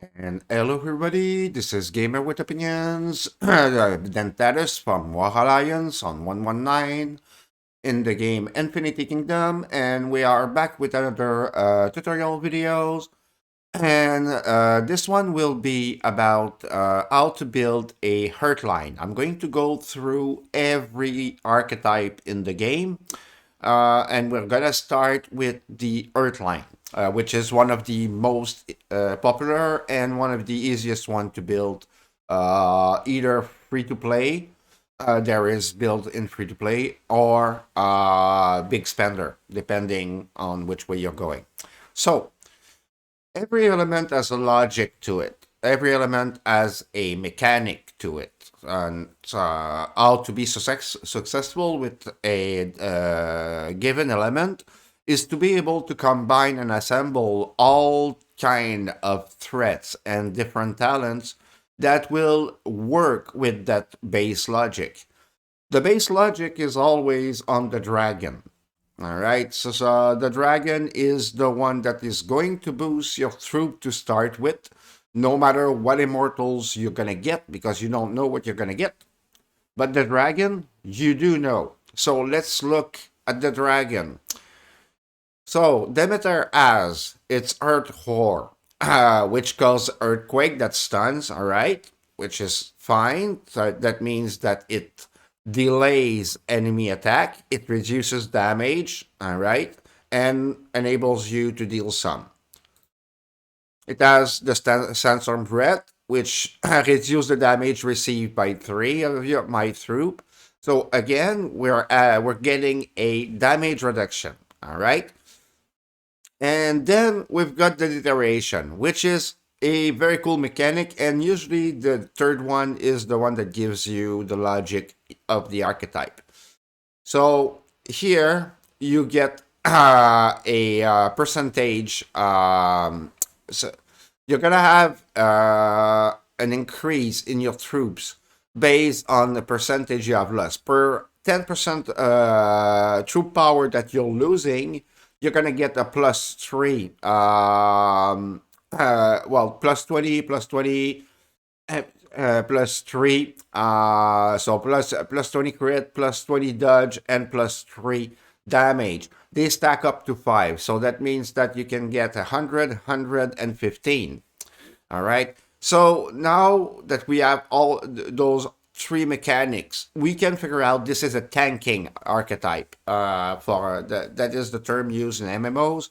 And hello everybody, this is Gamer with Opinions, Dentatus from Waha Lions on 119 in the game Infinity Kingdom, and we are back with another tutorial videos. And this one will be about how to build a hurt line. I'm going to go through every archetype in the game, and we're gonna start with the Earthline, which is one of the most popular and one of the easiest one to build, either free to play. There is built in free to play or big spender, depending on which way you're going. So every element has a logic to it. Every element has a mechanic to it, and how to be successful with a given element is to be able to combine and assemble all kind of threats and different talents that will work with that base logic. The base logic is always on the dragon. All right, so the dragon is the one that is going to boost your troop to start with, no matter what immortals you're gonna get, because you don't know what you're gonna get. But the dragon, you do know. So let's look at the dragon. So Demeter has its Earth Whore, which causes earthquake that stuns, all right, which is fine. So that means that it delays enemy attack, it reduces damage, all right, and enables you to deal some. It has the Sandstorm Breath, which reduces the damage received by 3 of my troop. So again, we're getting a damage reduction, all right. And then we've got the Deterioration, which is a very cool mechanic, and usually the third one is the one that gives you the logic of the archetype. So here you get a percentage. So you're gonna have an increase in your troops based on the percentage you have lost. Per 10% troop power that you're losing, you're gonna get a +3. Well, +20, +20, +3. So plus 20 crit, +20 dodge, and +3 damage. They stack up to 5. So that means that you can get 100, 115. All right. So now that we have all those 3 mechanics, we can figure out this is a tanking archetype. That is the term used in MMOs.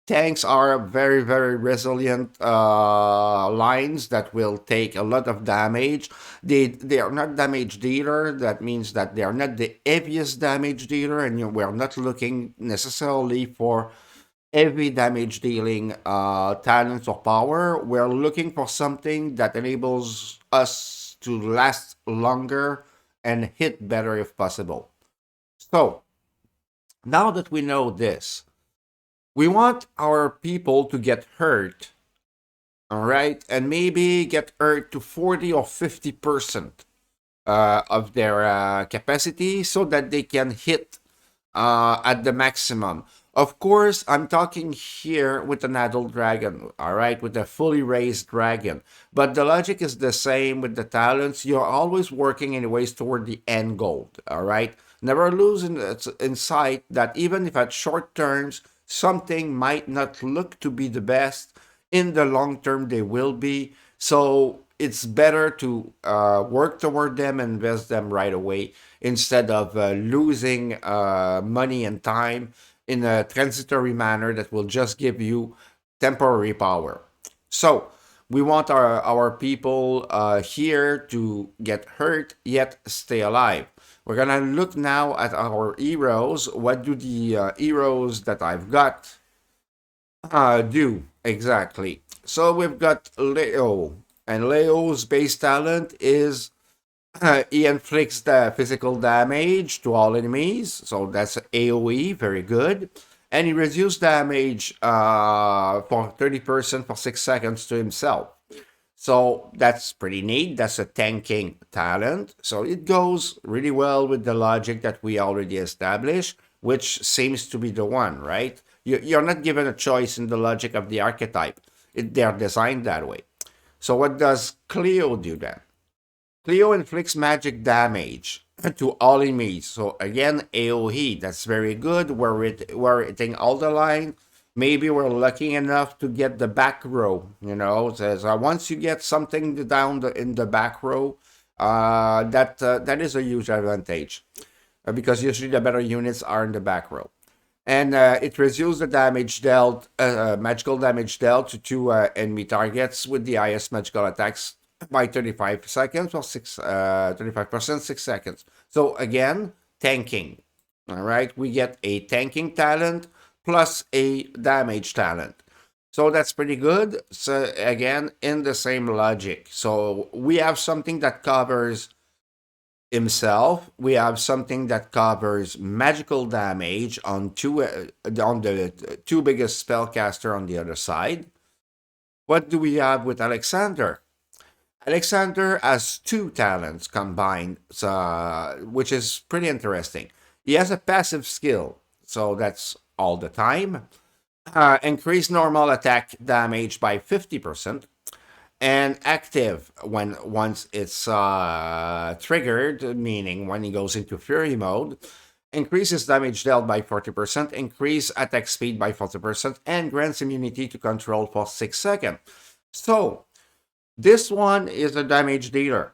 Tanks are very, very resilient lines that will take a lot of damage. They are not damage dealer. That means that they are not the heaviest damage dealer, and we're not looking necessarily for heavy damage dealing talents or power. We're looking for something that enables us to last longer and hit better if possible. So now that we know this, we want our people to get hurt, all right, and maybe get hurt to 40 or 50% of their capacity so that they can hit at the maximum. Of course, I'm talking here with an adult dragon, all right, with a fully raised dragon. But the logic is the same with the talents. You're always working anyways toward the end goal, all right? Never lose in sight that even if at short terms, something might not look to be the best, in the long term they will be. So it's better to work toward them and invest them right away instead of losing money and time in a transitory manner that will just give you temporary power. So we want our people here to get hurt yet stay alive. We're gonna look now at our heroes. What do the heroes that I've got do exactly? So we've got Leo, and Leo's base talent is he inflicts the physical damage to all enemies, so that's AoE, very good. And he reduces damage for 30% for 6 seconds to himself. So that's pretty neat. That's a tanking talent. So it goes really well with the logic that we already established, which seems to be the one, right? You're not given a choice in the logic of the archetype. They're designed that way. So what does Cleo do then? Cleo inflicts magic damage to all enemies. So again, AoE. That's very good. We're hitting all the line. Maybe we're lucky enough to get the back row. Says once you get something in the back row, that is a huge advantage because usually the better units are in the back row. And it reduces the damage dealt, magical damage dealt to enemy targets with the highest magical attacks by 35 seconds or 35%, 6 seconds. So again, tanking. All right, we get a tanking talent plus a damage talent. So that's pretty good. So again, in the same logic. So we have something that covers himself. We have something that covers magical damage on the two biggest spellcaster on the other side. What do we have with Alexander? Alexander has two talents combined, which is pretty interesting. He has a passive skill, so that's all the time. Increase normal attack damage by 50%, and active when once it's triggered, meaning when he goes into fury mode, increases damage dealt by 40%, increase attack speed by 40%, and grants immunity to control for 6 seconds. So this one is a damage dealer.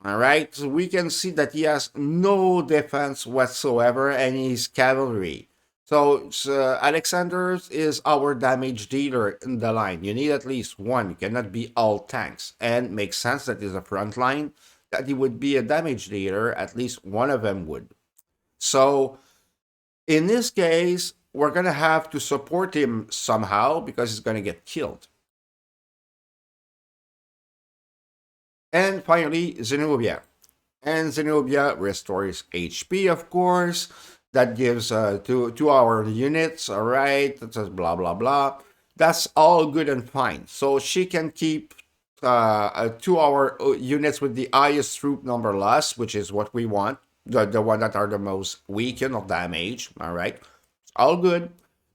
All right, so we can see that he has no defense whatsoever, and he's cavalry. So Alexander's is our damage dealer in the line. You need at least one. You cannot be all tanks. And makes sense that is a front line, that he would be a damage dealer. At least one of them would. So in this case, we're going to have to support him somehow because he's going to get killed. And finally, Zenobia. And Zenobia restores HP, of course. That gives to our units, all right? That's just blah, blah, blah. That's all good and fine. So she can keep to our units with the highest troop number loss, which is what we want. The one that are the most weakened or damaged, all right? All good.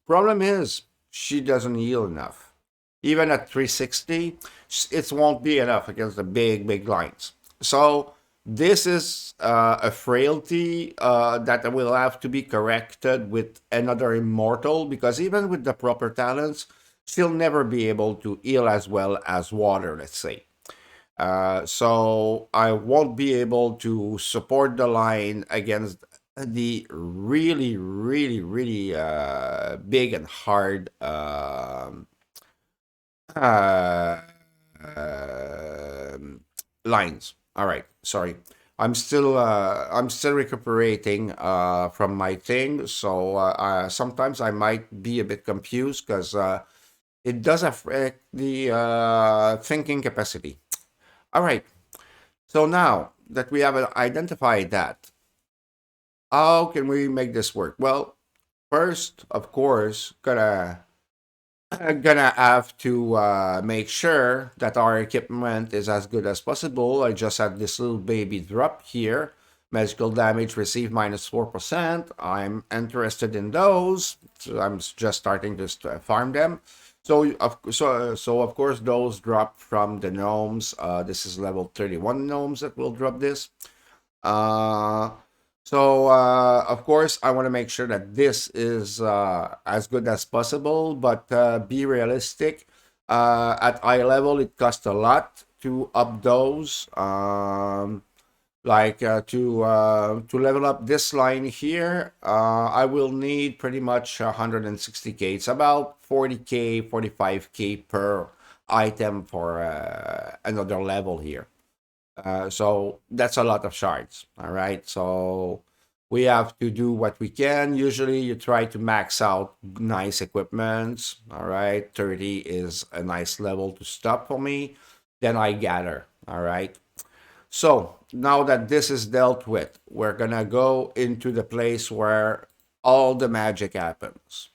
Problem is, she doesn't heal enough. Even at 360, it won't be enough against the big lines. So this is a frailty that will have to be corrected with another immortal, because even with the proper talents, she'll never be able to heal as well as water, let's say. So I won't be able to support the line against the really big and hard uh, lines. All right, sorry. I'm still recuperating from my thing, so sometimes I might be a bit confused because it does affect the thinking capacity. All right. So now that we have identified that, how can we make this work? Well, first, of course, gonna have to make sure that our equipment is as good as possible. I just had this little baby drop here. Magical damage received -4%. I'm interested in those. So I'm just starting to farm them. So of course those drop from the gnomes. This is level 31 gnomes that will drop this. Uh, so of course, I want to make sure that this is as good as possible, but be realistic. At eye level, it costs a lot to up those. Like to level up this line here, I will need pretty much 160k. It's about 40k, 45k per item for another level here. So that's a lot of shards. All right. So we have to do what we can. Usually you try to max out nice equipments. All right. 30 is a nice level to stop for me. Then I gather. All right. So now that this is dealt with, we're going to go into the place where all the magic happens.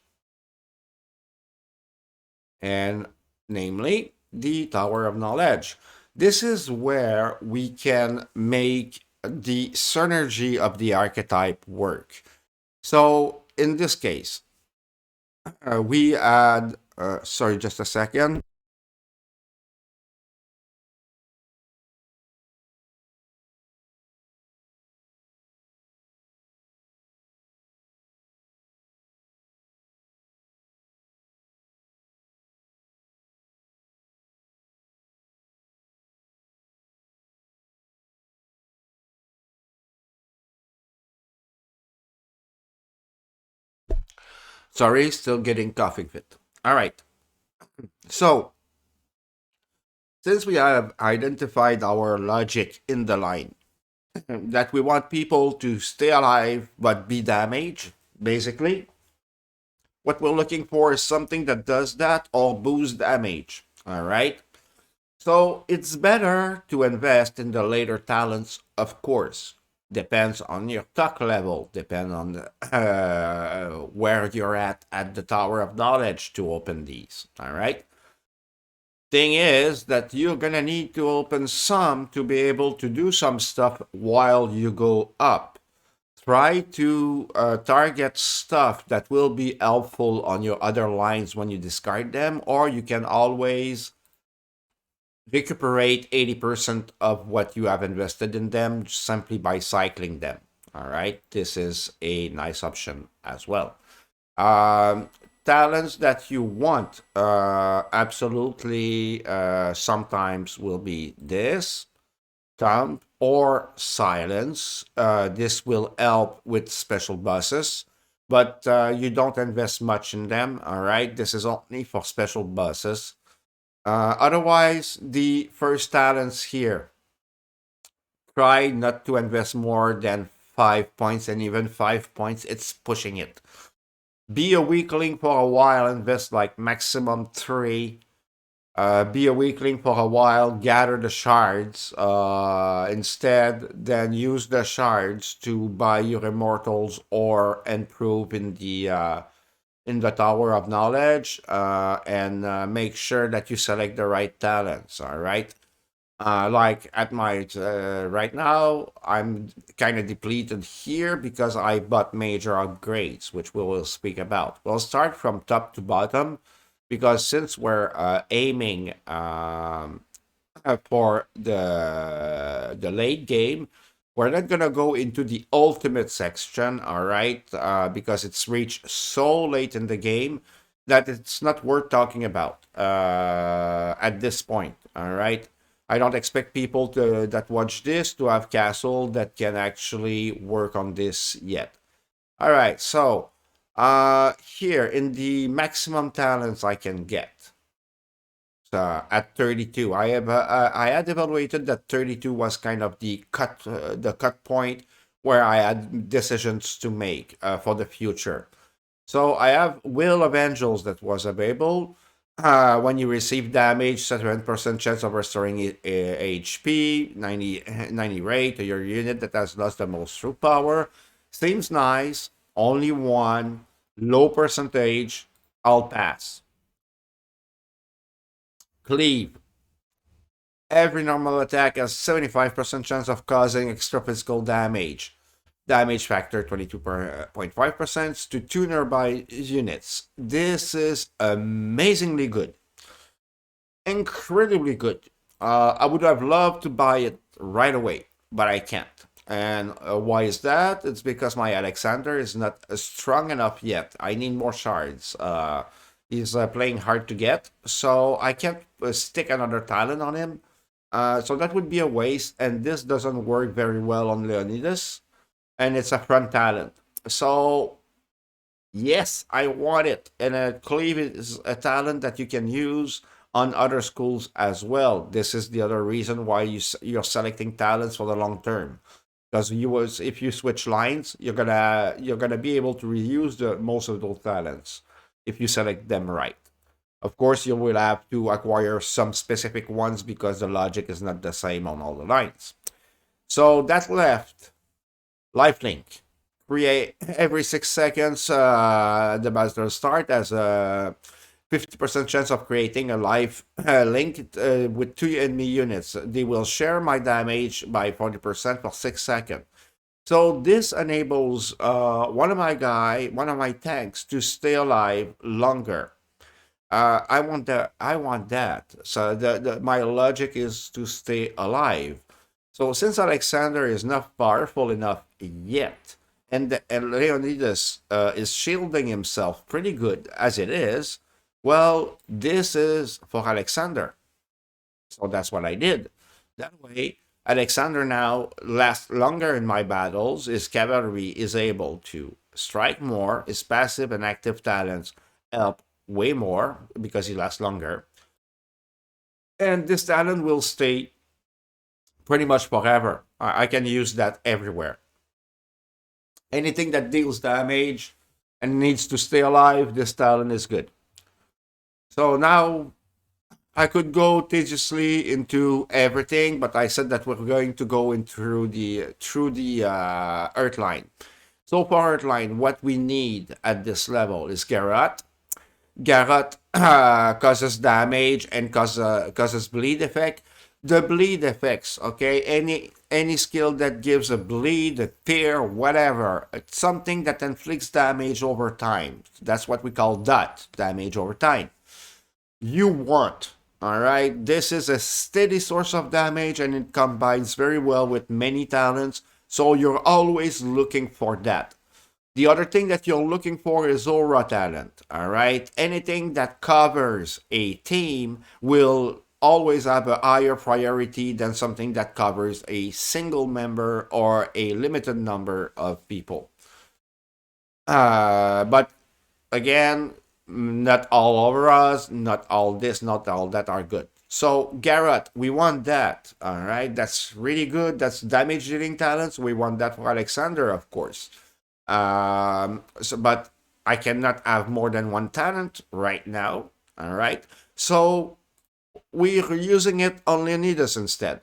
And namely, the Tower of Knowledge. This is where we can make the synergy of the archetype work. So in this case, we add, sorry, just a second. Sorry, still getting coughing fit. All right. So, since we have identified our logic in the line, that we want people to stay alive but be damaged, basically, what we're looking for is something that does that or boosts damage. All right. So it's better to invest in the later talents, of course. Depends on your tuck level, depends on where you're at the Tower of Knowledge to open these. All right. Thing is that you're gonna need to open some to be able to do some stuff while you go up. Try to target stuff that will be helpful on your other lines when you discard them, or you can always recuperate 80% of what you have invested in them simply by cycling them. All right, this is a nice option as well. Um, Talents that you want absolutely sometimes will be this thumb or silence. This will help with special buses, but you don't invest much in them. All right, this is only for special buses. Otherwise, the first talents here, try not to invest more than 5 points, and even 5 points, it's pushing it. Be a weakling for a while, invest like maximum three. Be a weakling for a while, gather the shards. Instead, then use the shards to buy your immortals or improve in the Tower of Knowledge, and make sure that you select the right talents. All right. Like at my right now, I'm kind of depleted here because I bought major upgrades, which we will speak about. We'll start from top to bottom because since we're aiming for the late game, we're not gonna go into the ultimate section, all right? Because it's reached so late in the game that it's not worth talking about at this point, all right? I don't expect people to that watch this to have castle that can actually work on this yet. All right, so here in the maximum talents I can get at 32. I had evaluated that 32 was kind of the cut point where I had decisions to make for the future. So I have Will of Angels that was available. When you receive damage, 7% chance of restoring HP, 90 rate to your unit that has lost the most true power. Seems nice. Only one. Low percentage. I'll pass. Cleave. Every normal attack has 75% chance of causing extra physical damage. Damage factor 22.5% to two nearby units. This is amazingly good. Incredibly good. I would have loved to buy it right away, but I can't. And why is that? It's because my Alexander is not strong enough yet. I need more shards. He's playing hard to get, so I can't stick another talent on him. So that would be a waste, and this doesn't work very well on Leonidas, and it's a front talent. So yes, I want it, and Cleave is a talent that you can use on other schools as well. This is the other reason why you're selecting talents for the long term, because if you switch lines, you're gonna be able to reuse the most of those talents if you select them right. Of course, you will have to acquire some specific ones because the logic is not the same on all the lines. So that left lifelink. Create every 6 seconds. The master start as a 50% chance of creating a life link with two enemy units. They will share my damage by 40% for 6 seconds. So this enables one of my tanks to stay alive longer. I want that. I want that. So my logic is to stay alive. So since Alexander is not powerful enough yet, and Leonidas is shielding himself pretty good as it is, well, this is for Alexander. So that's what I did. That way, Alexander now lasts longer in my battles. His cavalry is able to strike more. His passive and active talents help way more because he lasts longer. And this talent will stay pretty much forever. I can use that everywhere. Anything that deals damage and needs to stay alive, this talent is good. So now I could go tediously into everything, but I said that we're going to go in through the Earthline. So for Earthline, what we need at this level is Garrot. Garrot causes damage and causes bleed effect. The bleed effects, okay, any skill that gives a bleed, a tear, whatever, it's something that inflicts damage over time. That's what we call dot, damage over time. You want, all right, this is a steady source of damage and it combines very well with many talents, so you're always looking for that. The other thing that you're looking for is aura talent, all right? Anything that covers a team will always have a higher priority than something that covers a single member or a limited number of people. But again, not all auras, not all this, not all that are good. So Garrett, we want that, all right? That's really good. That's damage dealing talents. We want that for Alexander, of course. But I cannot have more than one talent right now. All right. So we're using it on Leonidas instead.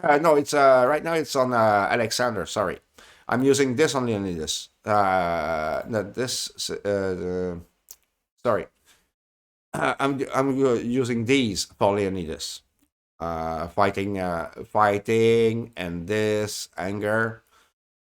No, it's right now it's on Alexander. Sorry, I'm using this on Leonidas. Not this. Sorry, I'm using these for Leonidas. Fighting, and this anger.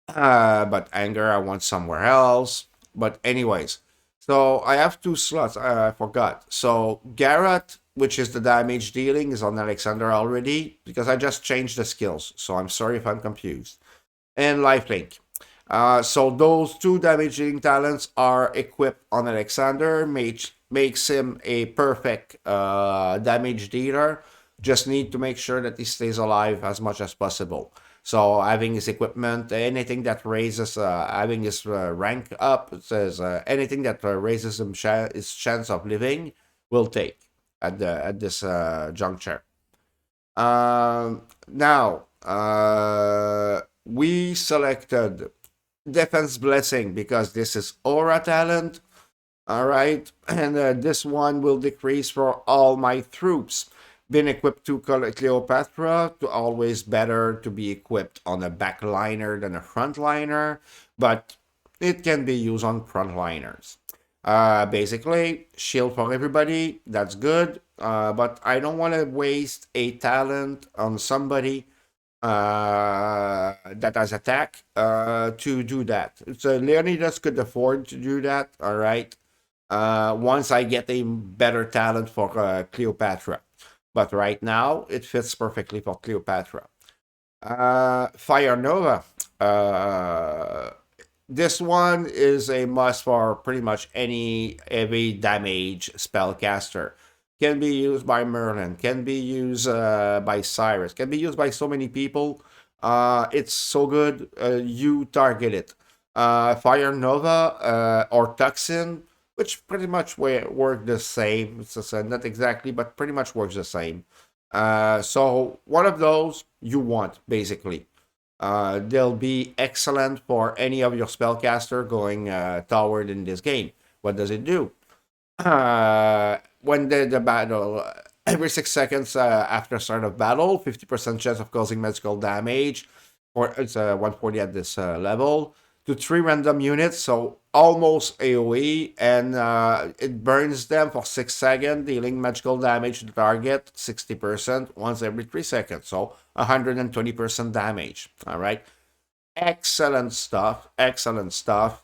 But anger I want somewhere else. But anyways, so I have two slots. I forgot. So Garrett, which is the damage dealing, is on Alexander already because I just changed the skills. So I'm sorry if I'm confused. And lifelink. So those two damage dealing talents are equipped on Alexander, makes him a perfect damage dealer. Just need to make sure that he stays alive as much as possible. So having his equipment, anything that raises, having his rank up, it says anything that raises his chance of living, will take at this juncture. Now we selected defense blessing because this is aura talent. All right, and this one will decrease for all my troops. Been equipped to Cleopatra, to always better to be equipped on a backliner than a frontliner, but it can be used on frontliners. Basically, shield for everybody, that's good, but I don't want to waste a talent on somebody that has attack to do that. So Leonidas could afford to do that, all right, once I get a better talent for Cleopatra. But right now, it fits perfectly for Cleopatra. Fire Nova. This one is a must for pretty much any heavy damage spellcaster. Can be used by Merlin, can be used by Cyrus, can be used by so many people. It's so good, you target it. Fire Nova or Tuxin, which pretty much work the same. It's just, not exactly, but pretty much works the same. So one of those you want, basically. They'll be excellent for any of your spellcaster going toward in this game. What does it do? When the battle, every 6 seconds after start of battle, 50% chance of causing magical damage, or it's 140 at this level, to 3 random units, so almost AoE, and it burns them for 6 seconds, dealing magical damage to the target 60% once every 3 seconds, so 120% damage. All right, excellent stuff, excellent stuff.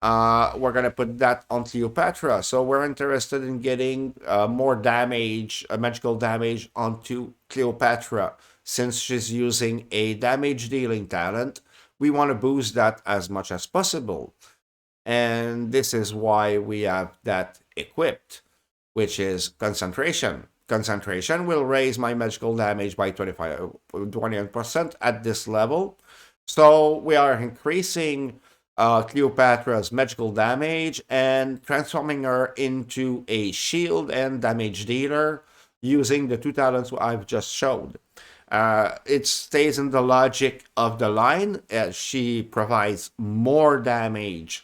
We're gonna put that on Cleopatra, so we're interested in getting more damage, magical damage onto Cleopatra, since she's using a damage dealing talent. We want to boost that as much as possible. And this is why we have that equipped, which is concentration. Concentration will raise my magical damage by 21% at this level. So we are increasing Cleopatra's magical damage and transforming her into a shield and damage dealer using the two talents I've just showed. It stays in the logic of the line. She provides more damage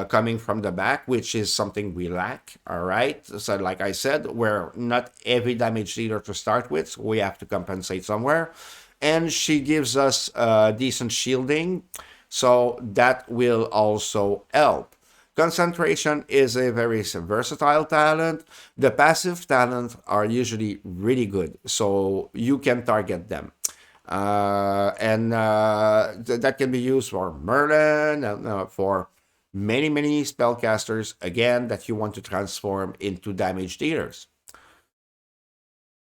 coming from the back, which is something we lack. All right. So, like I said, we're not every damage dealer to start with. So we have to compensate somewhere. And she gives us decent shielding. So that will also help. Concentration is a very versatile talent. The passive talents are usually really good, so you can target them. That can be used for Merlin, for many spellcasters, again, that you want to transform into damage dealers.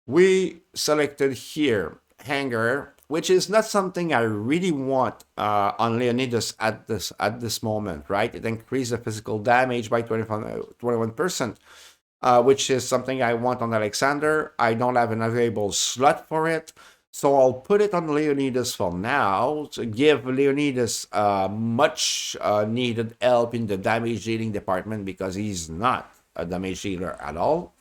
We selected here Hanger, which is not something I really want on Leonidas at this moment, right? It increased the physical damage by 21%, which is something I want on Alexander. I don't have an available slot for it, so I'll put it on Leonidas for now to give Leonidas much needed help in the damage dealing department because he's not a damage dealer at all.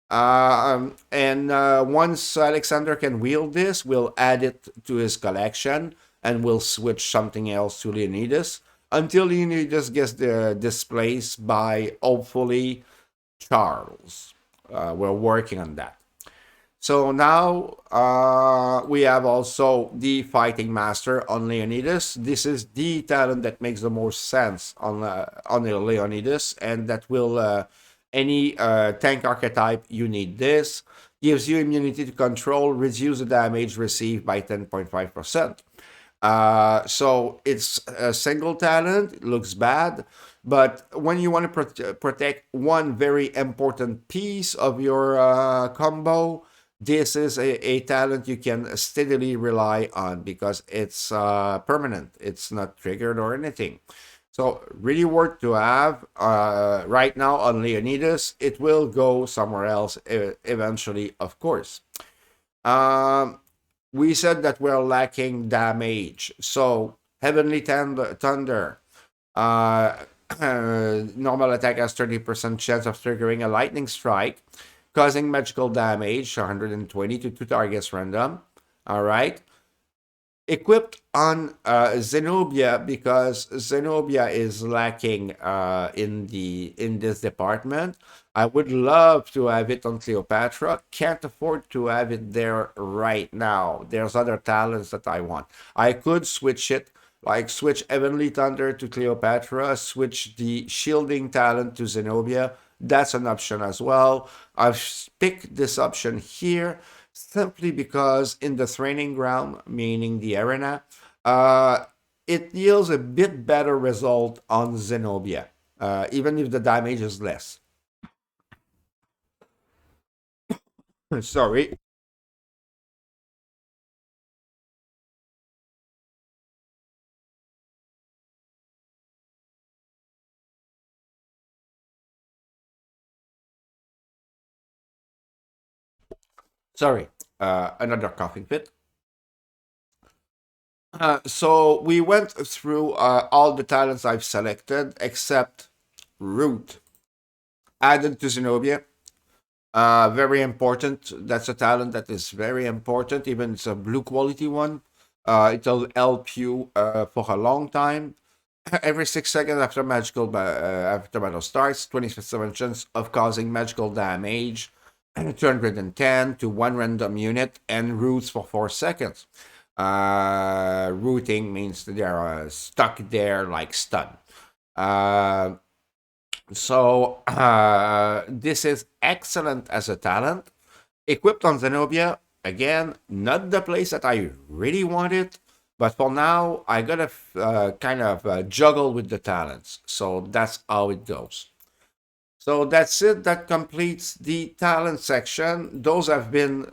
Once Alexander can wield this, we'll add it to his collection and we'll switch something else to Leonidas until Leonidas gets displaced by hopefully Charles. We're working on that. So now we have also the Fighting Master on Leonidas. This is the talent that makes the most sense on Leonidas, and that will any tank archetype you need this. Gives you immunity to control, reduce the damage received by 10.5%. So it's a single talent, it looks bad, but when you want to protect one very important piece of your combo, this is a talent you can steadily rely on because it's permanent. It's not triggered or anything. So really worth to have right now on Leonidas. It will go somewhere else eventually, of course. We said that we're lacking damage. So Heavenly Thunder. Normal attack has 30% chance of triggering a lightning strike, causing magical damage, 120 to two targets random. All right. Equipped on Zenobia because Zenobia is lacking in this department. I would love to have it on Cleopatra. Can't afford to have it there right now. There's other talents that I want. I could switch it, like switch Heavenly Thunder to Cleopatra, switch the shielding talent to Zenobia. That's an option as well. I've picked this option here simply because in the training ground, meaning the arena, it yields a bit better result on Zenobia, even if the damage is less. Sorry. Sorry. Another coughing fit. So we went through all the talents I've selected except Root. Added to Zenobia. Very important. That's a talent that is very important, even it's a blue quality one. It'll help you for a long time. Every 6 seconds after battle starts, 27 chance of causing magical damage, 210 to one random unit, and roots for 4 seconds. Rooting means they are stuck there like stun. This is excellent as a talent. Equipped on Zenobia, again, not the place that I really want it, but for now, I gotta kind of juggle with the talents. So that's how it goes. So that's it. That completes the talent section. Those have been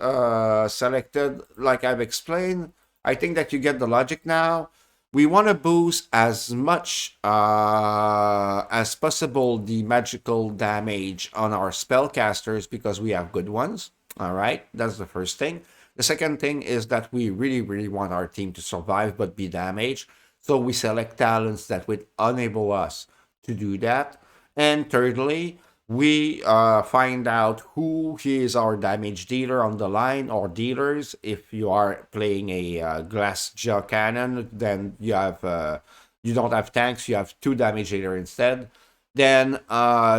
selected, like I've explained. I think that you get the logic now. We want to boost as much as possible the magical damage on our spellcasters because we have good ones. All right, that's the first thing. The second thing is that we really want our team to survive but be damaged. So we select talents that would enable us to do that. And thirdly, we find out who is our damage dealer on the line or dealers. If you are playing a glass jaw cannon, then you don't have tanks, you have two damage dealer instead. Then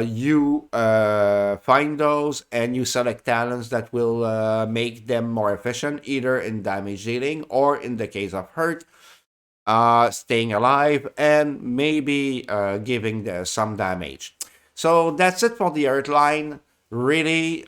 you find those and you select talents that will make them more efficient, either in damage dealing or in the case of hurt, staying alive, and maybe giving some damage. So that's it for the Earth line. Really,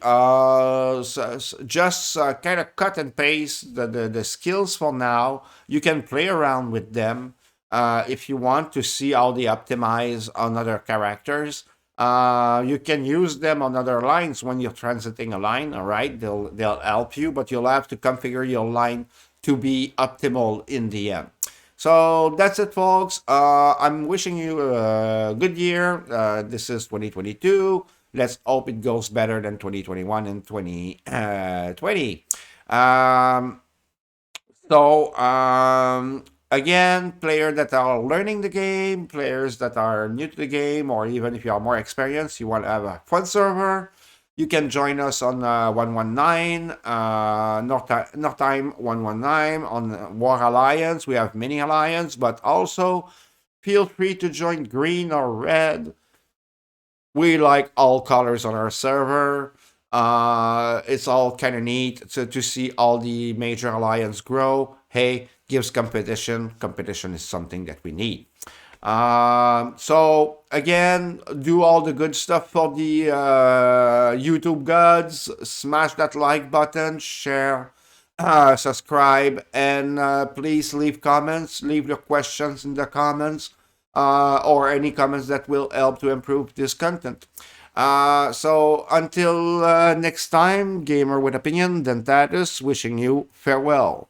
just kind of cut and paste the skills for now. You can play around with them if you want to see how they optimize on other characters. You can use them on other lines when you're transiting a line. All right, they'll help you, but you'll have to configure your line to be optimal in the end. So that's it, folks. I'm wishing you a good year. This is 2022. Let's hope it goes better than 2021 and 2020. Um, Again, players that are learning the game, players that are new to the game, or even if you are more experienced, you want to have a fun server, you can join us on 119, Northeim 119 on War Alliance. We have many alliance, but also feel free to join green or red. We like all colors on our server. It's all kind of neat to see all the major alliance grow. Hey, gives competition. Competition is something that we need. So again, do all the good stuff for the YouTube gods. Smash that like button, share, subscribe, and please leave comments. Leave your questions in the comments, or any comments that will help to improve this content. So until next time, gamer with opinion, Dentatus wishing you farewell.